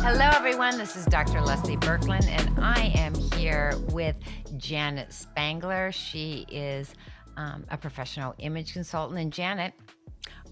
Hello, everyone. This is DrLeslie Birkland, and I am here with Janet Spangler. She is a professional image consultant. And Janet,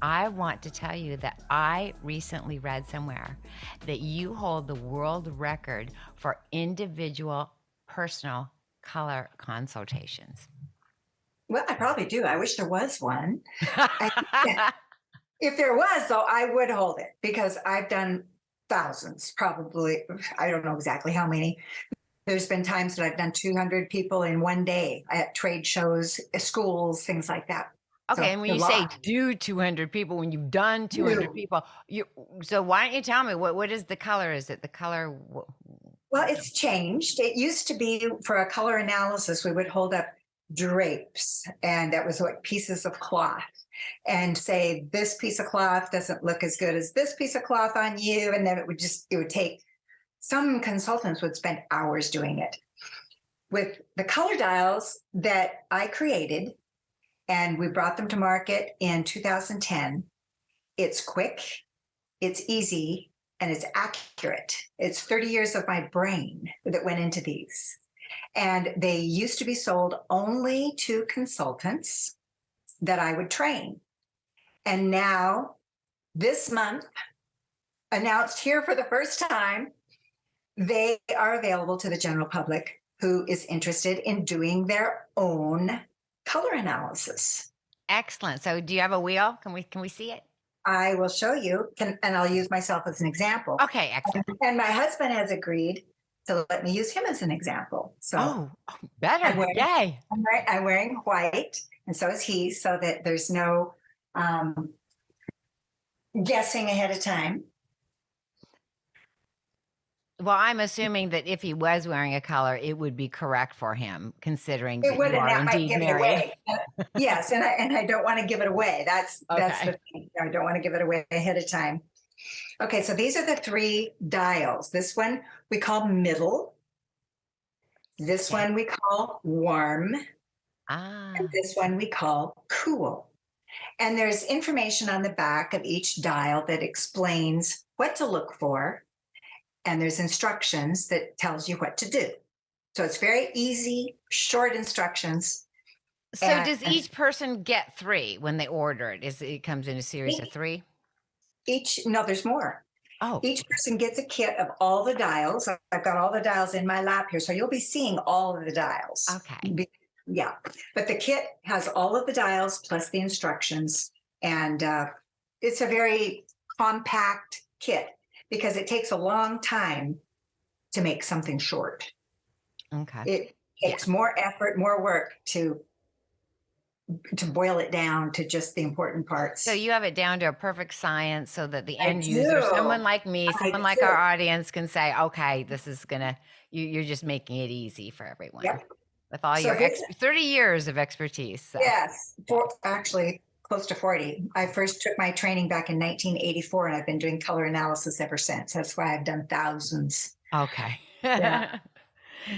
I want to tell you that I recently read somewhere that you hold the world record for individual personal color consultations. Well, I probably do. I wish there was one. If there was, though, I would hold it because I've done thousands, probably. I don't know exactly how many. There's been times that I've done 200 people in one day at trade shows, schools, things like that. Okay, So and when a you say lot. do 200 people, when you've done 200 Ew. people, so why don't you tell me what is the color? Is it the color? Well, it's changed. It used to be for a color analysis, we would hold up drapes, and that was like pieces of cloth, and say this piece of cloth doesn't look as good as this piece of cloth on you, and then it would take. Some consultants would spend hours doing it. With the color dials that I created, and we brought them to market in 2010, it's quick, it's easy, and it's accurate. It's 30 years of my brain that went into these. And they used to be sold only to consultants that I would train. And now, this month, announced here for the first time, they are available to the general public who is interested in doing their own color analysis. Excellent. So do you have a wheel? Can we see it? I will show you, and I'll use myself as an example. Okay, excellent. And my husband has agreed to let me use him as an example. So better. Yay. I'm wearing white, and so is he, so that there's no guessing ahead of time. Well, I'm assuming that if he was wearing a color, it would be correct for him, considering It that would, you and are that might indeed give it married. away. Yes, and I don't want to give it away. That's Okay. the thing. I don't want to give it away ahead of time. Okay, so these are the three dials. This one we call middle. This Okay. one we call warm. Ah, And this one we call cool. And there's information on the back of each dial that explains what to look for. And there's instructions that tells you what to do. So it's very easy, short instructions. so does each person get 3 when they order it? It comes in a series of 3? No, there's more. Oh, Each person gets a kit of all the dials. I've got all the dials in my lap here. So you'll be seeing all of the dials. okay. Yeah. But the kit has all of the dials plus the instructions. And it's a very compact kit because it takes a long time to make something short. Okay. It takes more effort, more work to boil it down to just the important parts. So you have it down to a perfect science so that the I end user, do. someone like me, I someone like do. our audience can say, okay, this is gonna, you're just making it easy for everyone. Yep. With all So your this- 30 years of expertise. So. Yes, actually close to 40. I first took my training back in 1984, and I've been doing color analysis ever since. That's why I've done thousands. Okay. Yeah.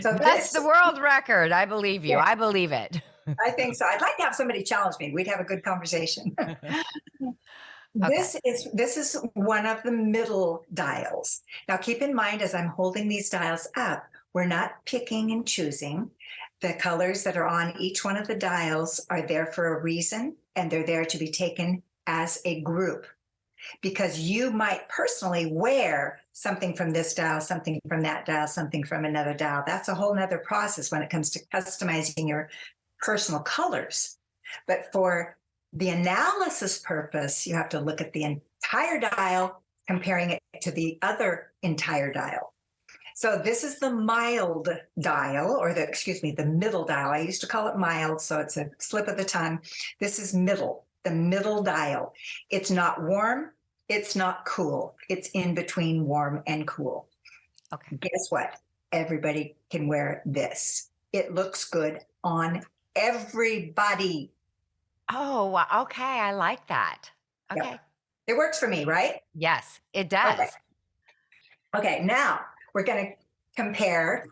So That's the world record. I believe you. Yeah. I believe it. I think so. I'd like to have somebody challenge me. We'd have a good conversation. This is one of the middle dials. Now keep in mind, as I'm holding these dials up, we're not picking and choosing. The colors that are on each one of the dials are there for a reason, and they're there to be taken as a group. Because you might personally wear something from this dial, something from that dial, something from another dial. That's a whole nother process when it comes to customizing your personal colors. But for the analysis purpose, you have to look at the entire dial, comparing it to the other entire dial. So this is the mild dial, or the middle dial. I used to call it mild, so it's a slip of the tongue. This is middle, the middle dial. It's not warm, it's not cool. It's in between warm and cool. Okay. Guess what? Everybody can wear this. It looks good on everybody. Oh, wow. Okay. I like that. Okay. Yep. It works for me, right? Yes, it does. Okay, now we're going to compare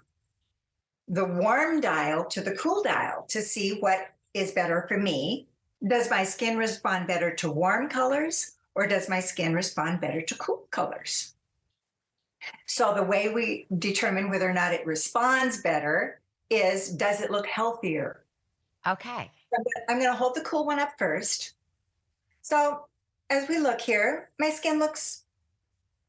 the warm dial to the cool dial to see what is better for me. Does my skin respond better to warm colors, or does my skin respond better to cool colors? So the way we determine whether or not it responds better is, does it look healthier? Okay. I'm going to hold the cool one up first. So as we look here, my skin looks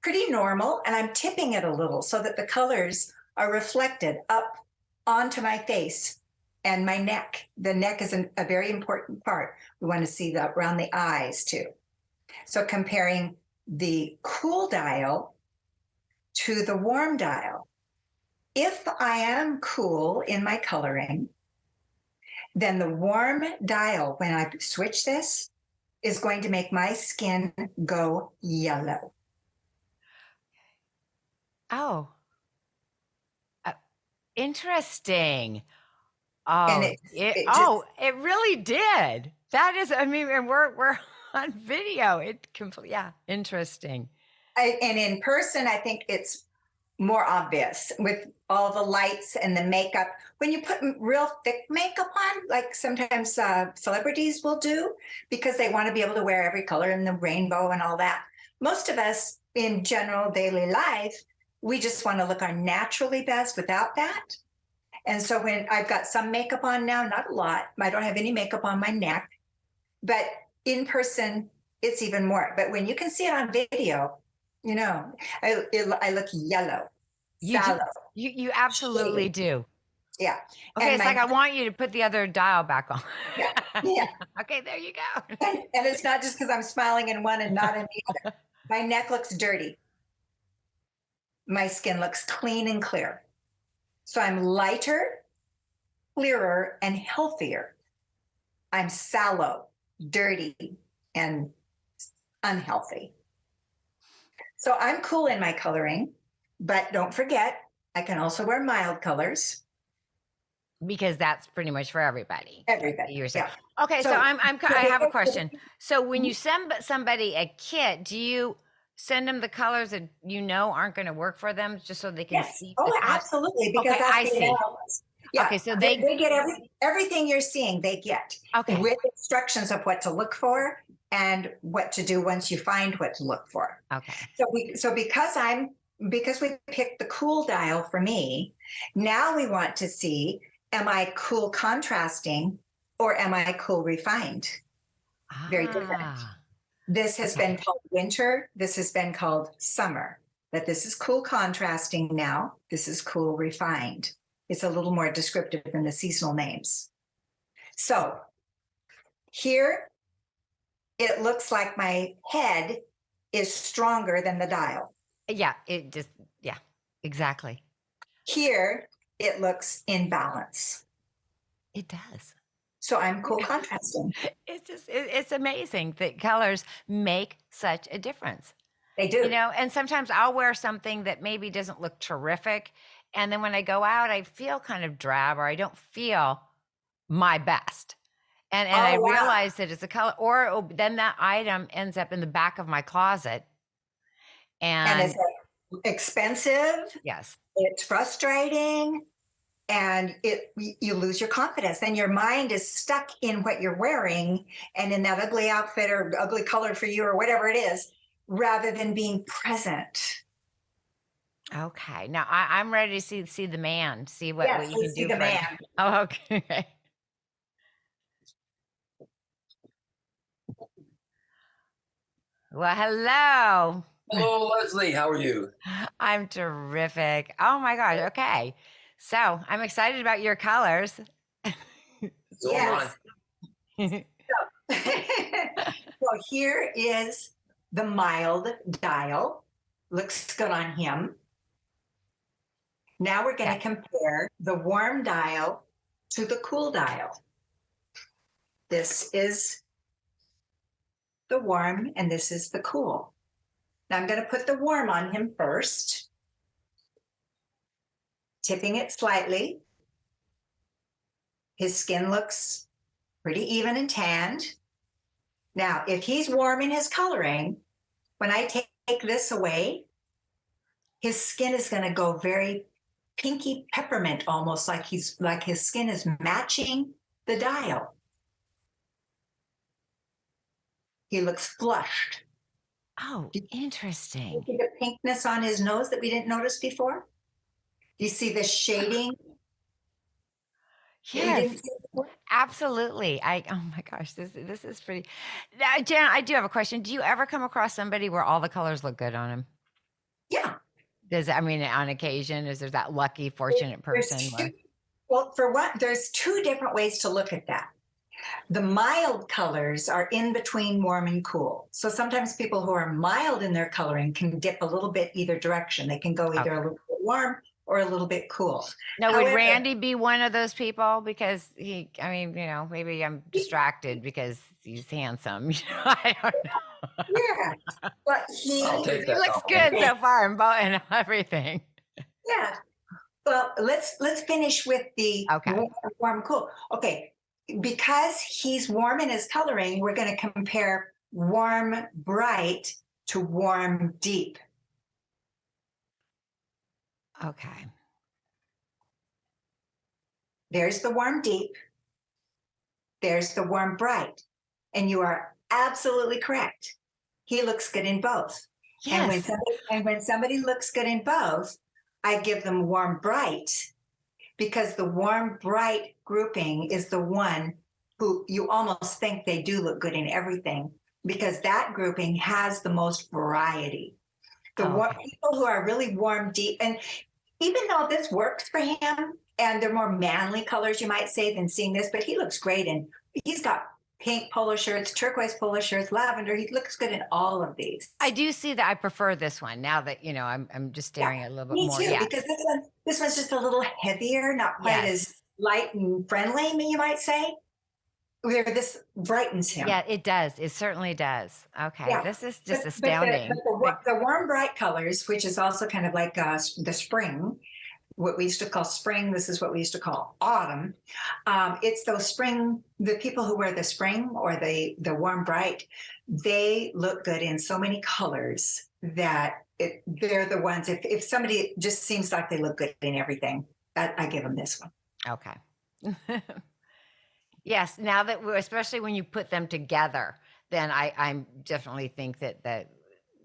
pretty normal, and I'm tipping it a little so that the colors are reflected up onto my face and my neck. The neck is a very important part. We want to see that around the eyes too. So comparing the cool dial to the warm dial. If I am cool in my coloring, then the warm dial, when I switch this, is going to make my skin go yellow. Oh, uh, interesting. And Oh, it just, it really did. That is, I mean, and we're on video. Yeah, interesting. and in person, I think it's more obvious with all the lights and the makeup. When you put real thick makeup on, like sometimes celebrities will do, because they want to be able to wear every color in the rainbow and all that. Most of us in general daily life, we just want to look our naturally best without that. And so when I've got some makeup on now, not a lot, I don't have any makeup on my neck, but in person, it's even more. But when you can see it on video, you know, I look yellow, You do. sallow. You absolutely do. Yeah. Okay, And it's my, like I want you to put the other dial back on. yeah, yeah. Okay, there you go. And it's not just because I'm smiling in one and not in the other. My neck looks dirty. My skin looks clean and clear. So I'm lighter, clearer, and healthier. I'm sallow, dirty, and unhealthy. So I'm cool in my coloring, but don't forget, I can also wear mild colors. Because that's pretty much for everybody. Everybody. You're saying. Yeah. Okay, so So- I have a question. So when you send somebody a kit, do you send them the colors that you know aren't going to work for them, just so they can Yes. see? Oh, absolutely. Because Okay, that's I the see. analysis. Yeah. Okay, so they get everything you're seeing, they get. Okay. With instructions of what to look for and what to do once you find what to look for. Okay. So because we picked the cool dial for me, now we want to see, am I cool contrasting or am I cool refined? Very different. This has been called winter. This has been called summer. But this is cool contrasting now. This is cool refined. It's a little more descriptive than the seasonal names. So here, it looks like my head is stronger than the dial. Yeah, exactly. Here, it looks in balance. It does. So I'm cool contrasting. It's amazing that colors make such a difference. They do. You know, and sometimes I'll wear something that maybe doesn't look terrific. And then when I go out, I feel kind of drab, or I don't feel my best. And I realize that it's a color, or then that item ends up in the back of my closet. And it's expensive. Yes. It's frustrating. And you lose your confidence. Then your mind is stuck in what you're wearing and in that ugly outfit or ugly color for you or whatever it is, rather than being present. Okay. Now I'm ready to see the man. See what you can do. The man. Oh, okay. Well, hello. Hello, Leslie. How are you? I'm terrific. Oh my gosh. Okay. So I'm excited about your colors. Yes. So here is the mild dial. Looks good on him. Now we're going to compare the warm dial to the cool dial. This is the warm and this is the cool. Now I'm going to put the warm on him first, tipping it slightly. His skin looks pretty even and tanned. Now, if he's warm in his coloring, when I take this away, his skin is going to go very pinky peppermint, almost like his skin is matching the dial. He looks flushed. Oh, Do you interesting. see the pinkness on his nose that we didn't notice before? Do you see the shading that you didn't Yes, see before? absolutely. Oh my gosh, this is pretty. Now, Jan, I do have a question. Do you ever come across somebody where all the colors look good on them? Yeah. I mean, on occasion, is there that lucky, fortunate There's person two, where? well, for what, there's two different ways to look at that. The mild colors are in between warm and cool. So sometimes people who are mild in their coloring can dip a little bit either direction. They can go either a Okay. little bit warm or a little bit cool. Now, would However, Randy be one of those people? Because I mean, maybe I'm distracted because he's handsome. I don't know. yeah, but I'll he, take He that looks good compliment. so far and everything. yeah. Well, let's finish with the Okay. warm, cool. Okay, because he's warm in his coloring, we're going to compare warm, bright to warm, deep. Okay. There's the warm, deep. There's the warm, bright. And you are absolutely correct. He looks good in both. Yes. And when somebody looks good in both, I give them warm, bright, because the warm, bright grouping is the one who you almost think they do look good in everything, because that grouping has the most variety. The Okay. people who are really warm, deep, and even though this works for him and they're more manly colors, you might say, than seeing this, but he looks great. And he's got pink polo shirts, turquoise polo shirts, lavender. He looks good in all of these. I do see that I prefer this one now that, I'm just staring at it a little bit Me more. too, Yes. because this one's just a little heavier, not quite as Yes. light and friendly, you might say. Where this brightens him. Yeah, it does. It certainly does. Okay. Yeah. This is just But astounding. the warm, bright colors, which is also kind of like the spring, what we used to call spring, this is what we used to call autumn. It's those spring, the people who wear the spring or the warm, bright, they look good in so many colors that they're the ones, if somebody just seems like they look good in everything, I give them this one. Okay. Yes. Now that especially when you put them together, then I definitely think that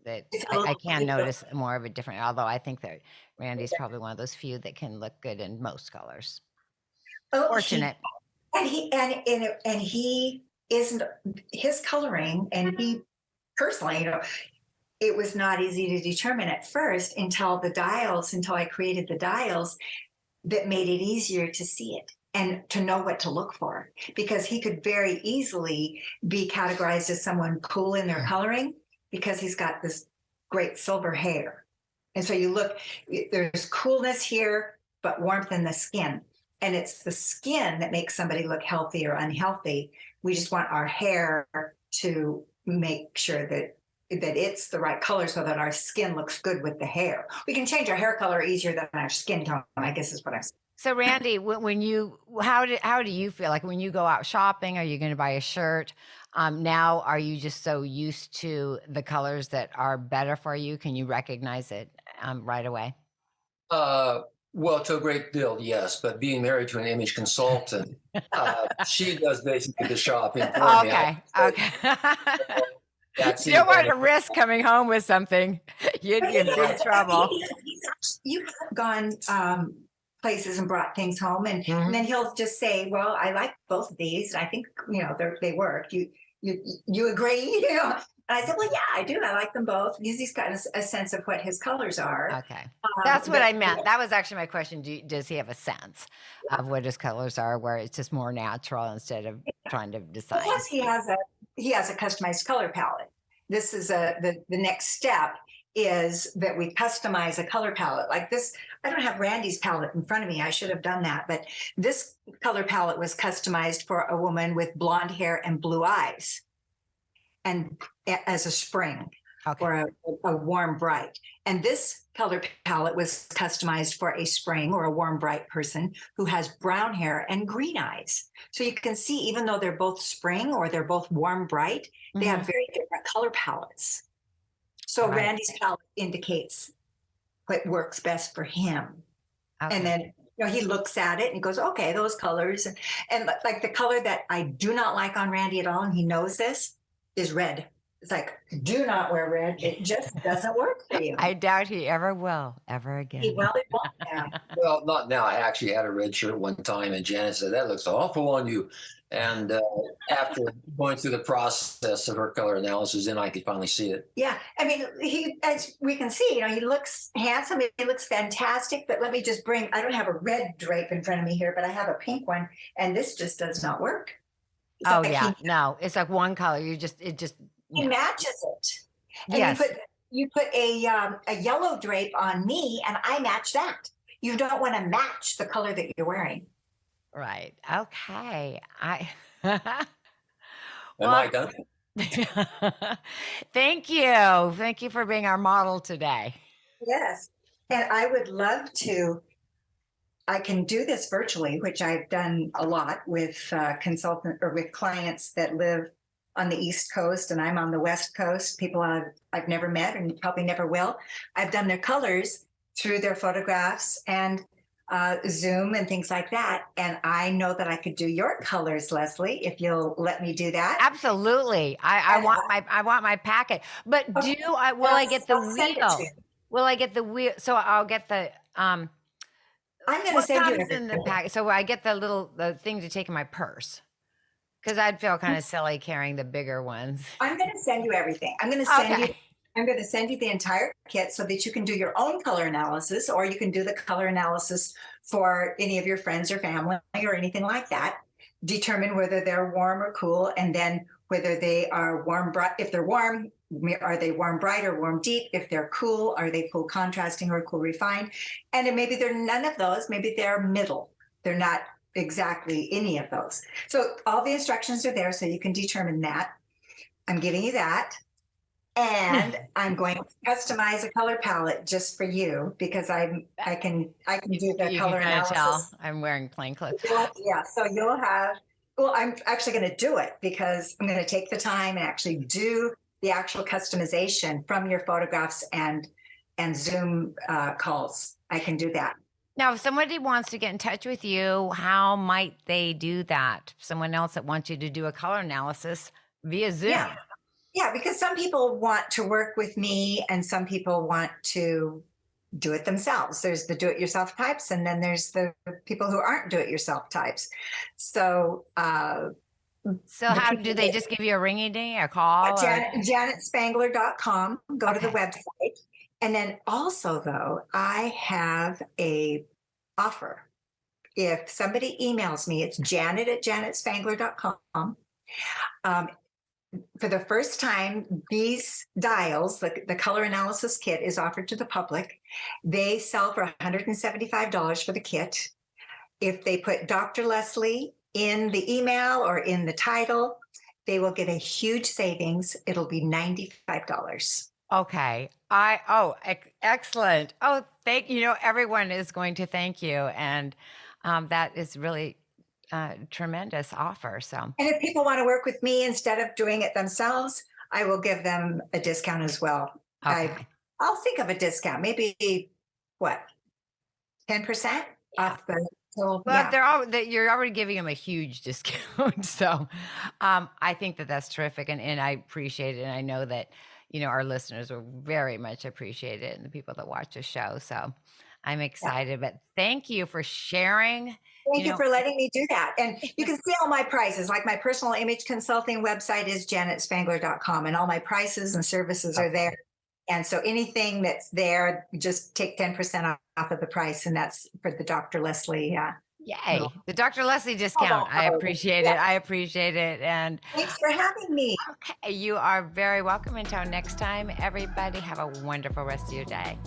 It's a I little can deeper. notice more of a different, although I think that Randy's probably one of those few that can look good in most colors. Oh, Fortunate. and he isn't, his coloring, and he personally, it was not easy to determine at first until I created the dials that made it easier to see it and to know what to look for, because he could very easily be categorized as someone cool in their coloring because he's got this great silver hair. And so you look, there's coolness here, but warmth in the skin. And it's the skin that makes somebody look healthy or unhealthy. We just want our hair to make sure that it's the right color so that our skin looks good with the hair. We can change our hair color easier than our skin tone, I guess is what I'm saying. So Randy, how do you feel like when you go out shopping? Are you going to buy a shirt? Now, are you just so used to the colors that are better for you? Can you recognize it right away? Well, to a great deal, yes. But being married to an image consultant, she does basically the shopping for me. Okay. Okay. That's You don't want to even. risk coming home with something. You'd But be in big trouble. you have gone places and brought things home, and then he'll just say, "Well, I like both of these. I think they work. You agree?" And I said, "Well, yeah, I do. I like them both," because he's got a sense of what his colors are. Okay. That's what I meant. That was actually my question. Does he have a sense of what his colors are, where it's just more natural instead of trying to decide? Plus, he has a customized color palette. This is the next step, is that we customize a color palette like this. I don't have Randy's palette in front of me. I should have done that. But this color palette was customized for a woman with blonde hair and blue eyes, and as a spring. Okay. Or a warm, bright. And this color palette was customized for a spring or a warm, bright person who has brown hair and green eyes. So you can see, even though they're both spring or they're both warm, bright, they have very different color palettes. So Right. Randy's palette indicates what works best for him. Okay. And then he looks at it and he goes, "Okay, those colors." And like the color that I do not like on Randy at all, and he knows this, is red. It's like, do not wear red. It just doesn't work for you. I doubt he ever will, ever again. He well, it won't now. Well, not now. I actually had a red shirt one time, and Janet said, "That looks awful on you." And after going through the process of her color analysis, then I could finally see it. Yeah, I mean, as we can see, you know, he looks handsome. He looks fantastic. But let me just I don't have a red drape in front of me here, but I have a pink one, and this just does not work. It's Oh like yeah, no, it's like one color. It just he matches it. And yes. you put a yellow drape on me, and I match that. You don't want to match the color that you're wearing. Right. Okay. Am I done? Thank you. Thank you for being our model today. Yes. And I would love to. I can do this virtually, which I've done a lot with with clients that live on the East Coast, and I'm on the West Coast. People I've never met and probably never will. I've done their colors through their photographs and Zoom and things like that. And I know that I could do your colors, Leslie, if you'll let me do that. Absolutely. I want my packet. But will I get the wheel? Will I get the wheel? So I'll get the I'm going to send you in the packet. So I get the thing to take in my purse. Because I'd feel kind of silly carrying the bigger ones. I'm going to send you everything. I'm going to send you the entire kit so that you can do your own color analysis, or you can do the color analysis for any of your friends or family or anything like that. Determine whether they're warm or cool, and then whether they are warm, bright. If they're warm, are they warm bright or warm deep? If they're cool, are they cool contrasting or cool refined? And then maybe they're none of those. Maybe they're middle. They're not exactly any of those. So all the instructions are there so you can determine that. I'm giving you that. And I'm going to customize a color palette just for you because I can do the color analysis. Tell I'm wearing plain clothes. Yeah, so you'll have, well, I'm actually going to do it because I'm going to take the time and actually do the actual customization from your photographs and Zoom calls. I can do that. Now, if somebody wants to get in touch with you, how might they do that? Someone else that wants you to do a color analysis via Zoom. Yeah, because some people want to work with me and some people want to do it themselves. There's the do-it-yourself types, and then there's the people who aren't do-it-yourself types. So how do they just give you a ringy-ding, a call? JanetSpangler.com. Go to the website. And then also, though, I have a offer. If somebody emails me, it's janet@janetspangler.com. For the first time, these dials, the color analysis kit, is offered to the public. They sell for $175 for the kit. If they put Dr. Leslie in the email or in the title, they will get a huge savings. It'll be $95. Okay. Excellent. Oh, everyone is going to thank you. And that is really tremendous offer. So, and if people want to work with me instead of doing it themselves, I will give them a discount as well. Okay. I'll think of a discount, maybe 10% off the. Well, you're already giving them a huge discount. So I think that's terrific. And I appreciate it. And I know that, our listeners will very much appreciate it, and the people that watch the show. So I'm excited, but thank you for sharing. Thank you for letting me do that. And you can see all my prices. Like my personal image consulting website is janetspangler.com, and all my prices and services are there. And so anything that's there, just take 10% off of the price. And that's for the Dr. Leslie. Yay. The Dr. Leslie discount. I appreciate it. I appreciate it. And thanks for having me. Okay. You are very welcome. Until next time, everybody have a wonderful rest of your day.